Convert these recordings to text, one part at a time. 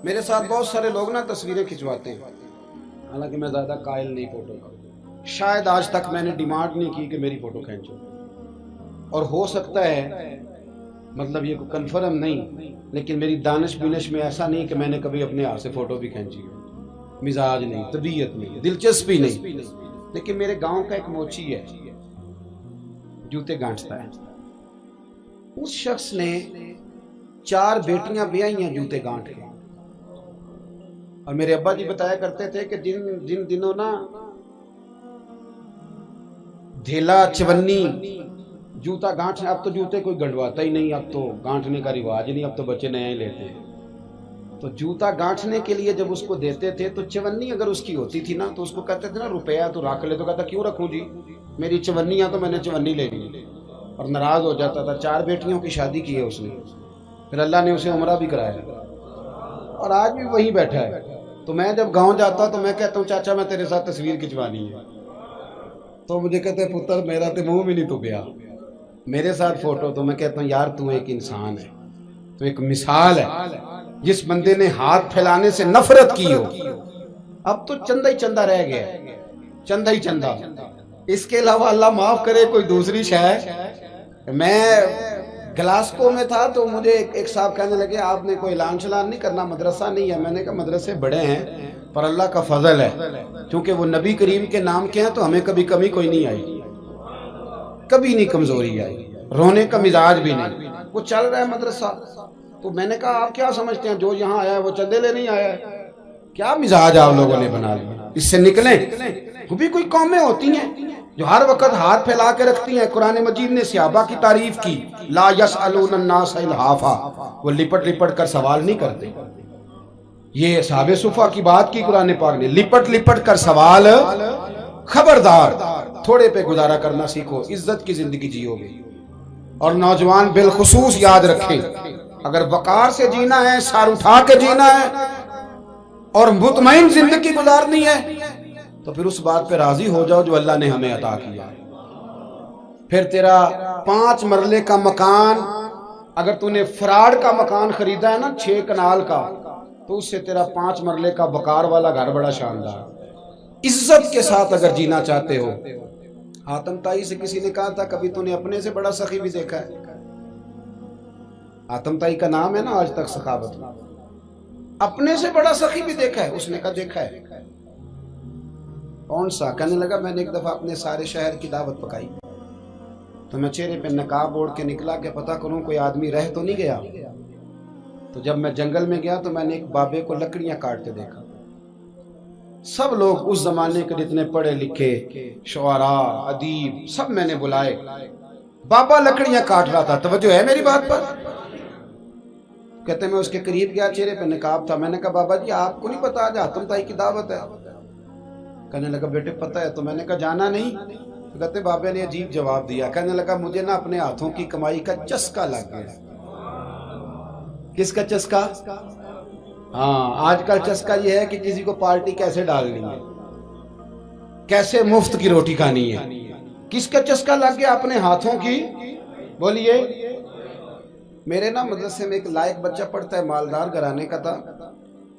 میرے ساتھ بہت سارے لوگ نا تصویریں کھنچواتے ہیں، حالانکہ میں زیادہ قائل نہیں فوٹو کا، شاید آج تک میں نے ڈیمانڈ نہیں کی کہ میری فوٹو کھینچو، اور ہو سکتا ہے مطلب یہ کنفرم نہیں، لیکن میری دانش بینش میں ایسا نہیں کہ میں نے کبھی اپنے ہاتھ سے فوٹو بھی کھینچی ہو، مزاج نہیں، طبیعت نہیں، دلچسپی نہیں۔ لیکن میرے گاؤں کا ایک موچی ہے، جوتے گانٹتا ہے، اس شخص نے 4 بیٹیاں بیائی ہیں جوتے گانٹ کے، اور میرے ابا جی بتایا کرتے تھے کہ جن دنوں نا دھیلا چونی جوتا گانٹنے، اب تو جوتے کوئی گنڈواتا ہی نہیں، اب تو گانٹنے کا رواج نہیں، اب تو بچے نئے ہی لیتے ہیں، تو جوتا گانٹنے کے لیے جب اس کو دیتے تھے تو چونی اگر اس کی ہوتی تھی نا تو اس کو کہتے تھے نا روپیہ تو رکھ لے، تو کہتا کیوں رکھوں جی، میری چونیاں تو میں نے چونی لے لی، اور ناراض ہو جاتا تھا۔ 4 بیٹیوں کی شادی کی ہے اس نے، پھر اللہ نے اسے عمرہ بھی کرایا، اور آج بھی وہیں بیٹھا ہے۔ تو میں جب گاؤں جاتا تو میں کہتا ہوں چاچا میں تیرے ساتھ تصویر کھنچوانی ہے، تو مجھے کہتے ہیں پتر میرا تو منہ بھی نہیں تو گیا میرے ساتھ فوٹو، تو میں کہتا ہوں یار تو ایک انسان ہے، تو ایک مثال ہے، جس بندے نے ہاتھ پھیلانے سے نفرت کی ہو، اب تو چندہ ہی چندہ رہ گیا، چندہ ہی چندہ، اس کے علاوہ اللہ معاف کرے کوئی دوسری شے۔ میں گلاسکو میں تھا تو مجھے ایک صاحب کہنے لگے آپ نے کوئی اعلان شلان نہیں کرنا، مدرسہ نہیں ہے؟ میں نے کہا مدرسے بڑے ہیں پر اللہ کا فضل ہے، کیونکہ وہ نبی کریم کے نام کے ہیں تو ہمیں کبھی کمی کوئی نہیں آئی، کبھی نہیں کمزوری آئی، رونے کا مزاج بھی نہیں، وہ چل رہا ہے مدرسہ۔ تو میں نے کہا آپ کیا سمجھتے ہیں جو یہاں آیا ہے وہ چندے لے نہیں آیا ہے؟ کیا مزاج آپ لوگوں نے بنا لیا، اس سے نکلیں۔ وہ بھی کوئی قومیں ہوتی ہیں جو ہر وقت ہاتھ پھیلا کے رکھتی ہیں۔ قرآن مجید نے صحابہ کی تعریف کی، لا یسألون الناس الحافا، وہ لپٹ لپٹ کر سوال نہیں کرتے۔ یہ صحابہ صفا کی بات کی قرآن پاک نے، لپٹ لپٹ کر سوال، خبردار تھوڑے پہ گزارا کرنا سیکھو، عزت کی زندگی جیو گے۔ اور نوجوان بالخصوص یاد رکھیں، اگر وقار سے جینا ہے، سر اٹھا کے جینا ہے اور مطمئن زندگی گزارنی ہے تو پھر اس بات پہ راضی ہو جاؤ جو اللہ نے ہمیں عطا کیا ہے۔ پھر تیرا 5 مرلے کا مکان، اگر تو نے فراڈ کا مکان خریدا ہے نا 6 کنال کا، تو اس سے تیرا 5 مرلے کا وقار والا گھر بڑا شاندار۔ عزت کے ساتھ اگر جینا چاہتے ہو، حاتم طائی سے کسی نے کہا تھا کبھی تو نے اپنے سے بڑا سخی بھی دیکھا ہے؟ حاتم طائی کا نام ہے نا آج تک سخاوت میں، اپنے سے بڑا سخی بھی دیکھا ہے؟ اس نے کہا دیکھا ہے۔ کون سا؟ کہنے لگا میں نے ایک دفعہ اپنے سارے شہر کی دعوت پکائی تو میں چہرے پہ نقاب اوڑھ کے نکلا کہ پتہ کروں کوئی آدمی رہ تو نہیں گیا۔ تو جب میں جنگل میں گیا تو میں نے ایک بابے کو لکڑیاں کاٹتے دیکھا۔ سب لوگ اس زمانے کے جتنے پڑھے لکھے شعراء ادیب سب میں نے بلائے، بابا لکڑیاں کاٹ رہا تھا۔ توجہ ہے میری بات پر؟ کہتے میں اس کے قریب گیا، چہرے پہ نقاب تھا، میں نے کہا بابا جی آپ کو نہیں پتا آج حاتم طائی کی دعوت ہے؟ کہنے لگا بیٹے پتہ ہے۔ تو میں نے کہا جانا نہیں؟ تو کہتے بابا نے عجیب جواب دیا، کہنے لگا مجھے نا اپنے ہاتھوں کی کمائی کا چسکا لگ گیا۔ کس کا چسکا؟ ہاں آج کل چسکا یہ ہے کہ کسی کو پارٹی کیسے ڈالنی ہے، کیسے مفت کی روٹی کھانی ہے۔ کس کا چسکا لگ گیا؟ اپنے ہاتھوں کی۔ بولیے۔ میرے نا مدرسے میں ایک لائق بچہ پڑھتا ہے، مالدار گھرانے کا تھا،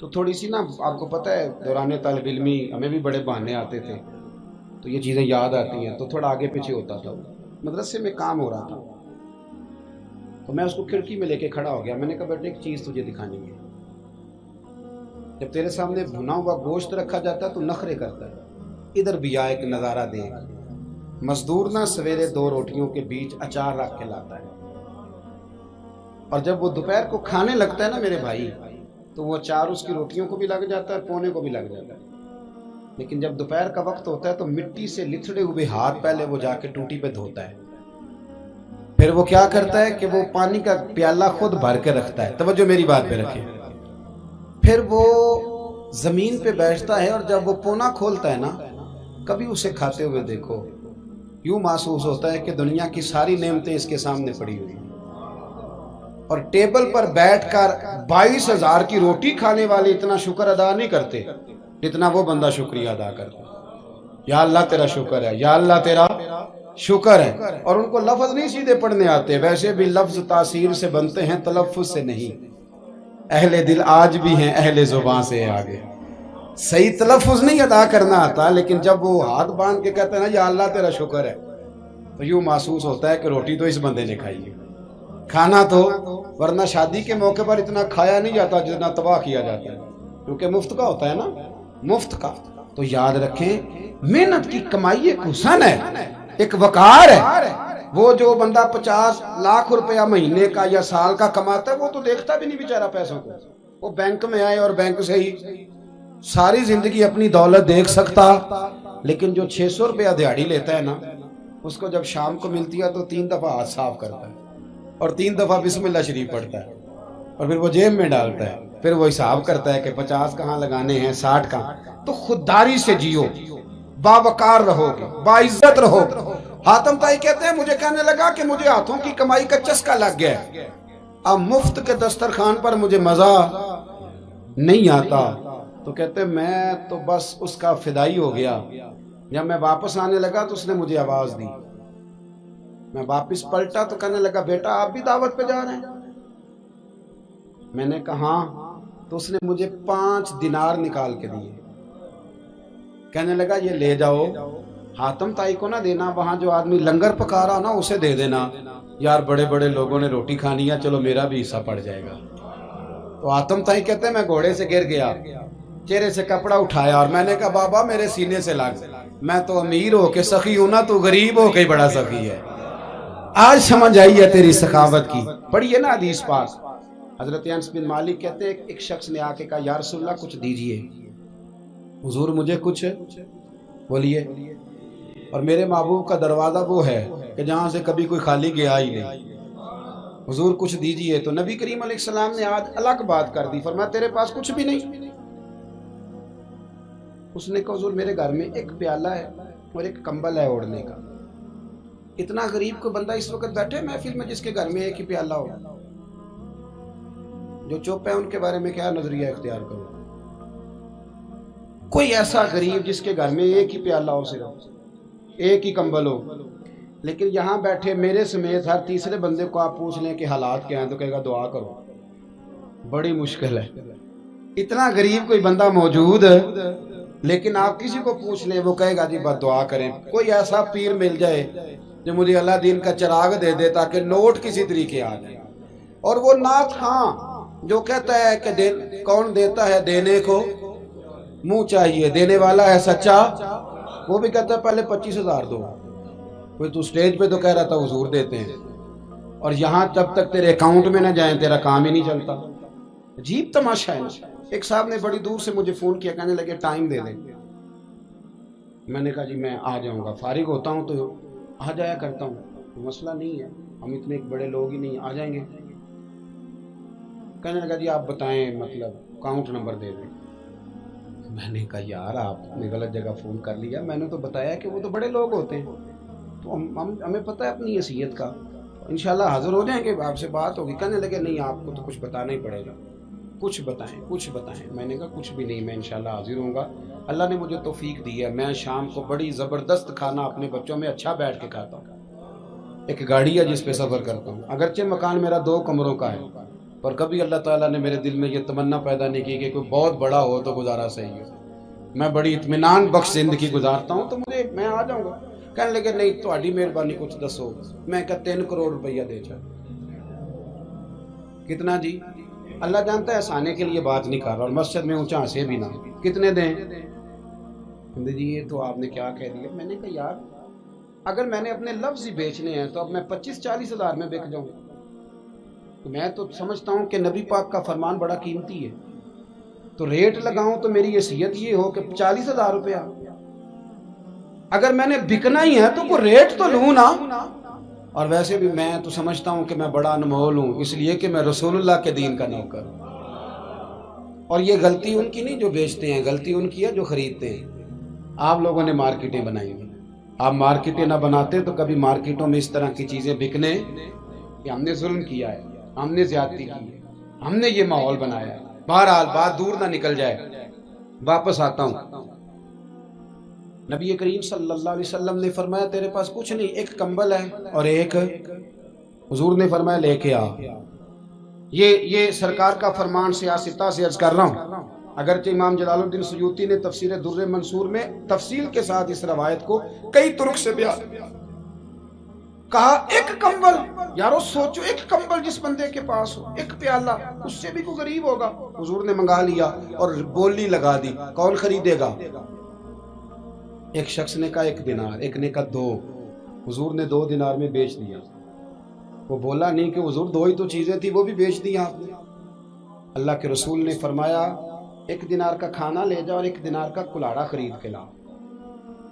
تو تھوڑی سی نا آپ کو پتہ ہے دوران طالب علمی ہمیں بھی بڑے بہانے آتے تھے تو یہ چیزیں یاد آتی ہیں، تو تھوڑا آگے پیچھے ہوتا تھا۔ مدرسے میں کام ہو رہا تھا تو میں اس کو کھڑکی میں لے کے کھڑا ہو گیا، میں نے کہا بیٹے ایک چیز تجھے دکھانی ہے، جب تیرے سامنے بھنا ہوا گوشت رکھا جاتا ہے تو نخرے کرتا ہے، ادھر بھی آ ایک نظارہ دیکھ۔ مزدور نہ سویرے 2 روٹیوں کے بیچ اچار رکھ کے لاتا ہے، اور جب وہ دوپہر کو کھانے لگتا ہے نا میرے بھائی تو وہ اچار اس کی روٹیوں کو بھی لگ جاتا ہے، پونے کو بھی لگ جاتا ہے۔ لیکن جب دوپہر کا وقت ہوتا ہے تو مٹی سے لتھڑے ہوئے ہاتھ پہلے وہ جا کے ٹوٹی پہ دھوتا ہے، پھر وہ کیا کرتا ہے کہ وہ پانی کا پیالہ خود بھر کے رکھتا ہے۔ توجہ میری بات پہ رکھیں۔ پھر وہ زمین پہ بیٹھتا ہے اور جب وہ پونا کھولتا ہے نا، کبھی اسے کھاتے ہوئے دیکھو، یوں محسوس ہوتا ہے کہ دنیا کی ساری نعمتیں اس کے سامنے پڑی ہوئی ہیں، اور ٹیبل پر بیٹھ کر 22,000 کی روٹی کھانے والے اتنا شکر ادا نہیں کرتے جتنا وہ بندہ شکریہ ادا کرتا ہے۔ یا اللہ تیرا شکر ہے، یا اللہ تیرا شکر ہے۔ اور ان کو لفظ نہیں سیدھے پڑھنے آتے، ویسے بھی لفظ تاثیر سے بنتے ہیں تلفظ سے نہیں۔ اہل دل آج بھی ہیں اہل زبان سے آگے. صحیح تلفظ نہیں ادا کرنا آتا، لیکن جب وہ ہاتھ باندھ کے کہتے ہیں نا یا اللہ تیرا شکر ہے، تو یوں محسوس ہوتا ہے کہ روٹی تو اس بندے نے کھائی ہے، کھانا تو، ورنہ شادی کے موقع پر اتنا کھایا نہیں جاتا جتنا تباہ کیا جاتا ہے، کیونکہ مفت کا ہوتا ہے نا، مفت کا. تو یاد رکھیں محنت کی کمائی ایک حسن ہے، ایک وقار ہے. وہ جو بندہ 50 لاکھ روپیہ مہینے کا یا سال کا کماتا ہے وہ تو دیکھتا بھی نہیں بیچارہ پیسوں کو، وہ بینک میں آئے اور بینک سے ہی ساری زندگی اپنی دولت دیکھ سکتا. لیکن جو 600 روپیہ دیہاڑی لیتا ہے نا، اس کو جب شام کو ملتی ہے تو 3 دفعہ ہاتھ صاف کرتا ہے اور 3 دفعہ بسم اللہ شریف پڑھتا ہے اور پھر وہ جیب میں ڈالتا ہے، پھر وہ حساب کرتا ہے کہ 50 کہاں لگانے ہیں، 60 کہاں. تو خودداری سے جیو، باوقار رہو گے، باعزت رہو. حاتم طائی کہتے ہیں مجھے کہنے لگا کہ مجھے ہاتھوں کی کمائی کا چسکا لگ گیا ہے، اب مفت کے دسترخوان پر مجھے مزہ نہیں آتا. تو کہتے ہیں میں تو بس اس کا فدائی ہو گیا. جب میں واپس آنے لگا تو اس نے مجھے آواز دی، میں واپس پلٹا تو کہنے لگا بیٹا آپ بھی دعوت پہ جا رہے ہیں؟ میں نے کہا ہاں. تو اس نے مجھے 5 دینار نکال کے دیے، کہنے لگا یہ لے جاؤ، حاتم طائی کو نہ دینا، وہاں جو آدمی لنگر پکا رہا نا اسے دے دینا، یار بڑے بڑے لوگوں نے روٹی کھانی ہے، چلو میرا بھی حصہ پڑ جائے گا. تو حاتم طائی کہتے ہیں میں گھوڑے سے گر گیا، چہرے سے کپڑا اٹھایا اور میں نے کہا بابا میرے سینے سے لگ، میں تو امیر ہو کے سخی ہوں نا، تو غریب ہو کے بڑا سخی ہے. آج سمجھ آئی ہے تیری سخاوت کی. پڑھیے نا حدیث پاک، حضرت انس بن مالک کہتے ہیں ایک شخص نے آ کے کہا یا رسول اللہ کچھ دیجئے، حضور مجھے کچھ بولیے. اور میرے محبوب کا دروازہ وہ ہے کہ جہاں سے کبھی کوئی خالی گیا ہی نہیں، حضور کچھ دیجئے. تو نبی کریم علیہ السلام نے آج الگ بات کر دی، فرمایا تیرے پاس کچھ بھی نہیں؟ اس نے کہا حضور میرے گھر میں ایک پیالہ ہے اور ایک کمبل ہے اوڑھنے کا. اتنا غریب کو بندہ اس وقت بیٹھے محفل میں جس کے گھر میں ایک ہی پیالہ ہو. جو چپ ہے ان کے بارے میں کیا نظریہ اختیار کرو؟ کوئی ایسا غریب جس کے گھر میں ایک ہی پیالہ ہو، صرف ایک ہی کمبل ہو. لیکن یہاں بیٹھے میرے سمیت ہر تیسرے بندے کو آپ پوچھ لیں کہ حالات کیا ہیں تو کہے گا دعا کرو. بڑی مشکل ہے، اتنا غریب کوئی بندہ موجود ہے، لیکن آپ کسی کو پوچھ لیں وہ کہے گا جی بس دعا کریں. کوئی ایسا پیر مل جائے جو مجھے اللہ دین کا چراغ دے دے تاکہ نوٹ کسی طریقے آ جائے. اور وہ نعت خاں جو کہتا ہے کہ کون دیتا ہے دینے کو منہ چاہیے، دینے والا ہے سچا، وہ بھی کہتا ہے پہلے 25,000 دو. کوئی تو سٹیج پہ تو کہہ رہا تھا حضور دیتے ہیں، اور یہاں جب تک تیرے اکاؤنٹ میں نہ جائیں تیرا کام ہی نہیں چلتا. عجیب تماشا ہے نا. ایک صاحب نے بڑی دور سے مجھے فون کیا، کہنے لگے ٹائم دے دیں. میں نے کہا جی میں آ جاؤں گا، فارغ ہوتا ہوں تو آ جایا کرتا ہوں، مسئلہ نہیں ہے، ہم اتنے بڑے لوگ ہی نہیں، آ جائیں گے. کہنے لگا جی آپ بتائیں مطلب اکاؤنٹ نمبر دے دیں. میں نے کہا یار آپ نے غلط جگہ فون کر لیا، میں نے تو بتایا کہ وہ تو بڑے لوگ ہوتے ہیں، تو ہمیں پتہ ہے اپنی حیثیت کا، انشاءاللہ حاضر ہو جائیں گے، آپ سے بات ہوگی. کہنے لگے نہیں آپ کو تو کچھ بتانا ہی پڑے گا، کچھ بتائیں کچھ بتائیں. میں نے کہا کچھ بھی نہیں، میں انشاءاللہ حاضر ہوں گا. اللہ نے مجھے توفیق دی ہے، میں شام کو بڑی زبردست کھانا اپنے بچوں میں اچھا بیٹھ کے کھاتا ہوں. ایک گاڑی ہے جس پہ سفر کرتا ہوں، اگرچہ مکان میرا 2 کمروں کا ہے، پر کبھی اللہ تعالیٰ نے میرے دل میں یہ تمنا پیدا نہیں کی کہ کوئی بہت بڑا ہو تو گزارا صحیح ہو. میں بڑی اطمینان بخش زندگی گزارتا ہوں، تو میں آ جاؤں گا. کہنے لگے نہیں تہاڈی مہربانی کچھ دسو. میں کہا 3 کروڑ روپیہ دے چا. کتنا جی؟ اللہ جانتا ہے ہنسانے کے لیے بات نہیں کر رہا، اور مسجد میں اونچا ہنسے بھی نہ. کتنے دیں؟ جی یہ تو آپ نے کیا کہہ دیا. میں نے کہا یار اگر میں نے اپنے لفظ ہی بیچنے ہیں تو اب میں 25-40 ہزار میں بک جاؤں. تو میں تو سمجھتا ہوں کہ نبی پاک کا فرمان بڑا قیمتی ہے، تو ریٹ لگاؤں تو میری حیثیت یہ ہو کہ 40,000 روپیہ. اگر میں نے بکنا ہی ہے تو کوئی ریٹ تو لوں نا. اور ویسے بھی میں تو سمجھتا ہوں کہ میں بڑا انمول ہوں، اس لیے کہ میں رسول اللہ کے دین کا نوکر ہوں. اور یہ غلطی ان کی نہیں جو بیچتے ہیں، غلطی ان کی ہے جو خریدتے ہیں. آپ لوگوں نے مارکیٹیں بنائی ہیں، آپ مارکیٹیں نہ بناتے تو کبھی مارکیٹوں میں اس طرح کی چیزیں بکنے کہ ہم نے ظلم کیا ہے، ہم نے زیادتی کی ہے، ہم نے یہ ماحول بنایا ہے. بہرحال بات دور نہ نکل جائے، واپس آتا ہوں. نبی کریم صلی اللہ علیہ وسلم نے فرمایا تیرے پاس کچھ نہیں، ایک کمبل ہے اور ایک، حضور نے فرمایا لے کے آ. یہ سرکار کا فرمان سیاستہ سے عرض کر رہا ہوں۔ اگرچہ امام جلال الدین سیوطی نے تفسیر در منصور میں تفصیل کے ساتھ اس روایت کو کئی طرق سے بیان کہا، ایک کمبل، یارو سوچو ایک کمبل جس بندے کے پاس ہو، ایک پیالہ، اس سے بھی کوئی غریب ہوگا۔ حضور نے منگا لیا اور بولی لگا دی، کون خریدے گا؟ ایک شخص نے کہا 1 دینار، ایک نے کہا 2، حضور نے 2 دینار میں بیچ دیا۔ وہ بولا نہیں کہ حضور 2 ہی تو چیزیں تھی، وہ بھی بیچ دی آپ نے۔ اللہ کے رسول نے فرمایا 1 دینار کا کھانا لے جاؤ اور 1 دینار کا کلاڑا خرید کے لاؤ۔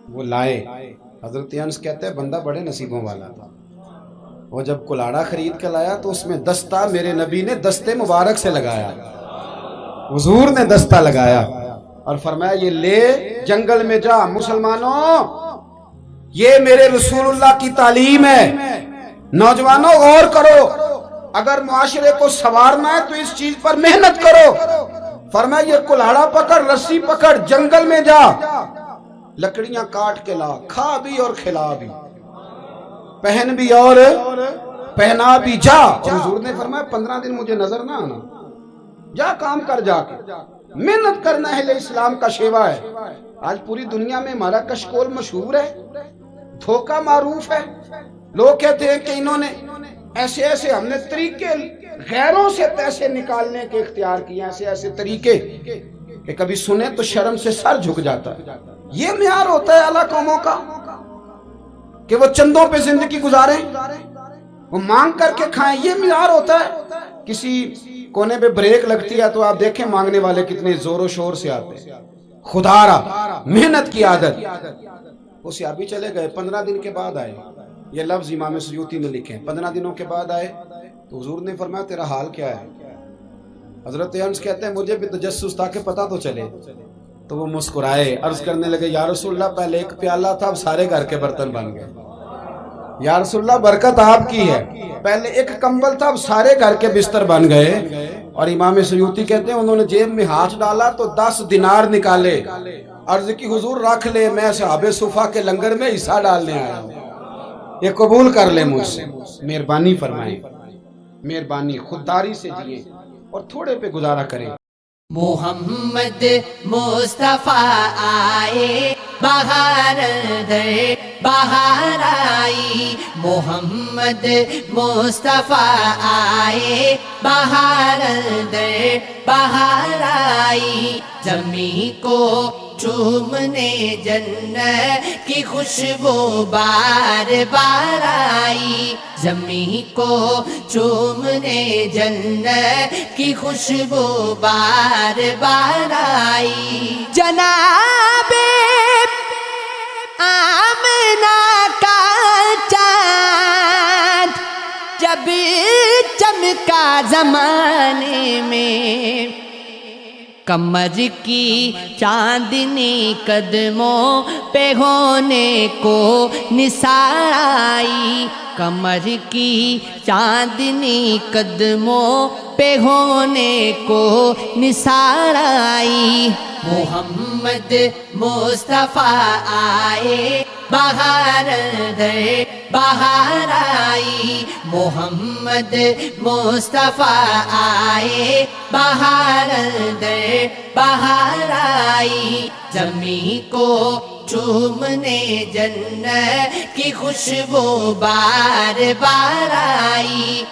وہ لائے۔ حضرت انس کہتے ہیں بندہ بڑے نصیبوں والا تھا، وہ جب کلاڑا خرید کے لایا تو اس میں دستہ میرے نبی نے دستے مبارک سے لگایا، حضور نے دستہ لگایا اور فرمایا یہ لے جنگل میں جا۔ مسلمانوں، یہ میرے رسول اللہ کی تعلیم ہے، نوجوانوں غور کرو، اگر معاشرے کو سنوارنا ہے تو اس چیز پر محنت کرو۔ فرمایا یہ کلاڑا پکڑ، رسی پکڑ، جنگل میں جا، لکڑیاں کاٹ کے لا، کھا بھی اور کھلا بھی، پہن بھی اور پہنا بھی، جا۔ اور حضور نے فرمایا 15 دن مجھے نظر نہ آنا، جا کام کر، جا کے محنت کرنا اہل اسلام کا شیوا ہے۔ آج پوری دنیا میں ہمارا کشکول مشہور ہے، دھوکہ معروف ہے۔ لوگ کہتے ہیں کہ انہوں نے ایسے ہم نے طریقے غیروں سے پیسے نکالنے کے اختیار کیے، ایسے طریقے کہ کبھی سنے تو شرم سے سر جھک جاتا ہے۔ یہ معیار ہوتا ہے اعلیٰ قوموں کا کہ وہ چندوں پہ زندگی گزاریں، وہ مانگ کر کے کھائیں، یہ معیار ہوتا ہے۔ کسی کونے پہ بریک لگتی ہے تو آپ دیکھیں مانگنے والے کتنے زور و شور سے آتے ہیں، خدارا محنت کی عادت۔ وہ صحابی چلے گئے، 15 دن کے بعد آئے، یہ لفظ امام سیوطی نے لکھے ہیں۔ 15 دنوں کے بعد آئے تو حضور نے فرمایا تیرا حال کیا ہے؟ حضرت انس کہتے ہیں مجھے بھی تجسس تھا کہ پتہ تو چلے، تو وہ مسکرائے، عرض کرنے لگے یا رسول اللہ پہلے 1 پیالہ تھا، اب سارے گھر کے برتن بن گئے۔ یا رسول اللہ برکت آپ کی ہے، پہلے 1 کمبل تھا، اب سارے گھر کے بستر بن گئے۔ اور امام سیوطی کہتے ہیں انہوں نے جیب میں ہاتھ ڈالا تو 10 دینار نکالے، عرض کی حضور رکھ لے، میں اصحاب صفا کے لنگر میں حصہ ڈالنے آیا ہوں، یہ قبول کر لے مجھ سے۔ مہربانی فرمائیں، مہربانی، خودداری سے جیئیں اور تھوڑے پہ گزارا کریں۔ محمد مصطفیٰ آئے، بہار در بہار آئی، محمد مصطفیٰ آئے، بہار در بہار آئی، زمین کو چومنے جنت کی خوشبو بار بار آئی، زمین کو چومنے جنت کی خوشبو بار بار آئی۔ جناب آمنہ کا چاند جب چمکا زمانے میں، قمر کی چاندنی قدموں پہ ہونے کو نثار آئی، قمر کی چاندنی قدموں پہ ہونے کو نثار آئی۔ محمد مصطفیٰ آئے، بہار در بہار آئی، محمد مصطفیٰ آئے، بہار در بہار آئی، زمین کو چومنے جنت کی خوشبو بار بار آئی۔